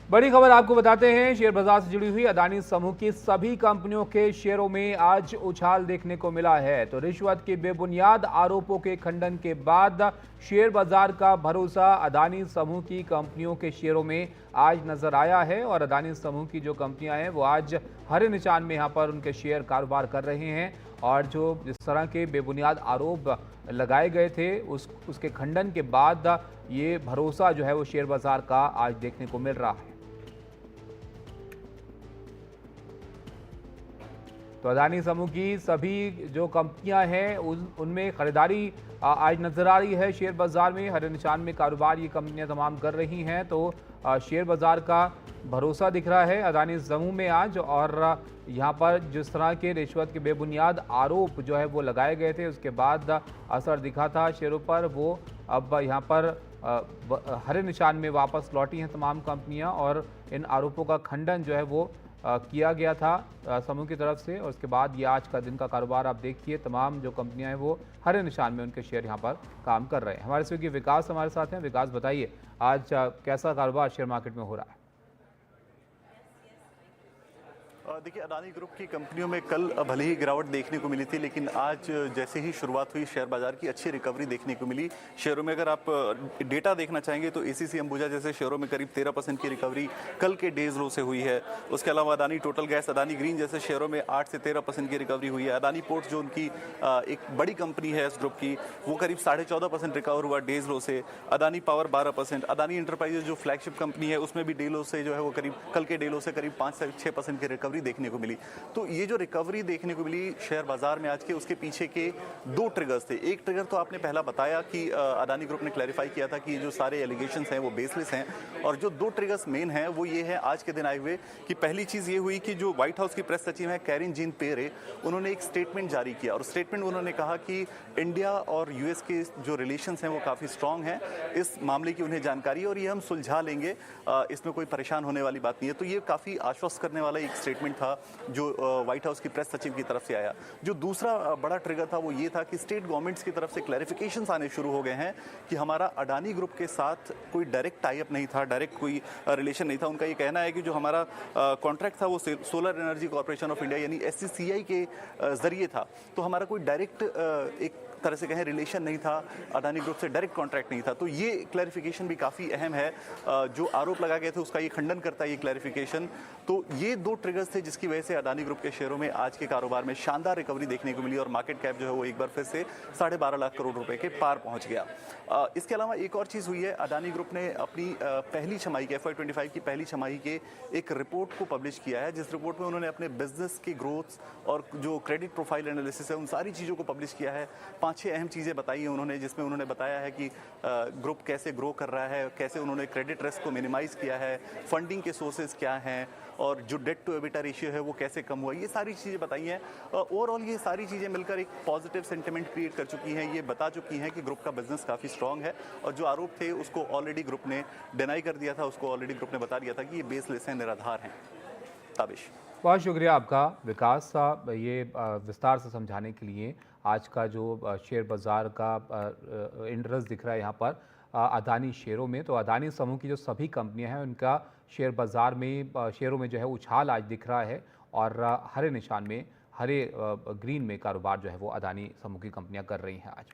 बड़ी खबर आपको बताते हैं। शेयर बाजार से जुड़ी हुई अदानी समूह की सभी कंपनियों के शेयरों में आज उछाल देखने को मिला है। तो रिश्वत के बेबुनियाद आरोपों के खंडन के बाद शेयर बाजार का भरोसा अदानी समूह की कंपनियों के शेयरों में आज नजर आया है और अदानी समूह की जो कंपनियां हैं वो आज हरे निशान में यहां पर उनके शेयर कारोबार कर रहे हैं और जो जिस तरह के बेबुनियाद आरोप लगाए गए थे उसके खंडन के बाद ये भरोसा जो है वो शेयर बाजार का आज देखने को मिल रहा है। तो अदानी समूह की सभी जो कंपनियां हैं उनमें खरीदारी आज नजर आ रही है। शेयर बाजार में हरे निशान में कारोबार ये कंपनियां तमाम कर रही हैं। तो शेयर बाजार का भरोसा दिख रहा है अदानी समूह में आज। और यहां पर जिस तरह के रिश्वत के बेबुनियाद आरोप जो है वो लगाए गए थे उसके बाद असर दिखा था शेयरों पर, वो अब यहां पर हरे निशान में वापस लौटी हैं तमाम कंपनियां और इन आरोपों का खंडन जो है वो किया गया था समूह की तरफ से। और उसके बाद ये आज का दिन का कारोबार आप देखिए, तमाम जो कंपनियां हैं वो हरे निशान में उनके शेयर यहां पर काम कर रहे हैं। हमारे सहयोगी विकास हमारे साथ हैं। विकास, बताइए आज कैसा कारोबार शेयर मार्केट में हो रहा है? देखिए, अदानी ग्रुप की कंपनियों में कल भले ही गिरावट देखने को मिली थी, लेकिन आज जैसे ही शुरुआत हुई शेयर बाजार की अच्छी रिकवरी देखने को मिली। शेयरों में अगर आप डेटा देखना चाहेंगे तो एसीसी अंबुजा जैसे शेयरों में करीब 13% की रिकवरी कल के डेज लो से हुई है। उसके अलावा Adani total gas, Adani green जैसे शेयरों में 8 से 13% की रिकवरी हुई है। अदानी पोर्ट्स जो उनकी एक बड़ी कंपनी है इस ग्रुप की, वो करीब 14.5% रिकवर हुआ डेज लो से। अदानी पावर 12%, अदानी इंटरप्राइजेज जो फ्लैगशिप कंपनी है उसमें भी डे लो से जो है वो करीब कल के डे लो से करीब 5 से 6% की रिकवरी देखने को मिली। तो ये जो रिकवरी देखने को मिली शेयर बाजार में आज के, उसके पीछे के दो ट्रिगर्स थे। एक ट्रिगर तो आपने पहला बताया कि अदानी ग्रुप ने क्लैरिफाई किया था कि ये जो सारे एलिगेशंस हैं वो बेसलेस हैं। और जो दो ट्रिगर्स मेन हैं वो ये है आज के दिन आए हुए कि पहली चीज ये हुई कि जो व्हाइट हाउस की प्रेस सचिव है कैरिन जीन पेरे, उन्होंने एक स्टेटमेंट जारी किया और स्टेटमेंट उन्होंने कहा कि इंडिया और यूएस के जो रिलेशंस हैं वो काफी स्ट्रांग हैं, इस मामले की उन्हें जानकारी है और ये हम सुलझा लेंगे, इसमें कोई परेशान होने वाली बात नहीं है। तो ये काफी आश्वस्त करने वाला एक स्टेटमेंट था जो व्हाइट हाउस की प्रेस सचिव की तरफ से आया। जो दूसरा बड़ा ट्रिगर था वो ये था कि स्टेट गवर्नमेंट्स की तरफ से क्लैरिफिकेशंस आने शुरू हो गए हैं कि हमारा अडानी ग्रुप के साथ कोई डायरेक्ट टाई अप नहीं था, डायरेक्ट कोई रिलेशन नहीं था। उनका ये कहना है कि जो हमारा कॉन्ट्रैक्ट था वो solar energy corporation of India यानी एससीसीआई के जरिए था। तो हमारा कोई डायरेक्ट एक तरह से कहें रिलेशन नहीं था, अडानी ग्रुप से डायरेक्ट कॉन्ट्रैक्ट नहीं था। तो ये क्लैरिफिकेशन भी काफ़ी अहम है। जो आरोप लगाए गए थे उसका ये खंडन करता है ये क्लैरिफिकेशन। तो ये दो ट्रिगर्स थे जिसकी वजह से अडानी ग्रुप के शेयरों में आज के कारोबार में शानदार रिकवरी देखने को मिली और मार्केट कैप जो है वो एक बार फिर से 12.5 लाख करोड़ रुपए के पार पहुंच गया। इसके अलावा एक और चीज़ हुई है, अडानी ग्रुप ने अपनी पहली छमाही के FY25 की पहली छमाही के एक रिपोर्ट को पब्लिश किया है, जिस रिपोर्ट में उन्होंने अपने बिजनेस की ग्रोथ और जो क्रेडिट प्रोफाइल एनालिसिस है उन सारी चीज़ों को पब्लिश किया है। 5-6 अहम चीज़ें बताई हैं उन्होंने, जिसमें उन्होंने बताया है कि ग्रुप कैसे ग्रो कर रहा है, कैसे उन्होंने क्रेडिट रिस्क को मिनिमाइज किया है, फंडिंग के सोर्सेज क्या हैं और जो डेट टू एबिटा रेशियो है वो कैसे कम हुआ, ये सारी चीज़ें बताई हैं। ओवरऑल ये सारी चीज़ें मिलकर एक पॉजिटिव सेंटिमेंट क्रिएट कर चुकी हैं। ये बता चुकी हैं कि ग्रुप का बिजनेस काफ़ी स्ट्रांग है और जो आरोप थे उसको ऑलरेडी ग्रुप ने डिनाई कर दिया था, उसको ऑलरेडी ग्रुप ने बता दिया था कि ये बेसलेस हैं, निराधार हैं। ताबिश, बहुत शुक्रिया आपका विकास साहब, ये विस्तार से समझाने के लिए। आज का जो शेयर बाज़ार का इंटरेस्ट दिख रहा है यहाँ पर अदानी शेयरों में, तो अदानी समूह की जो सभी कंपनियां हैं उनका शेयर बाज़ार में शेयरों में जो है उछाल आज दिख रहा है और हरे निशान में, हरे ग्रीन में कारोबार जो है वो अदानी समूह की कंपनियां कर रही हैं आज।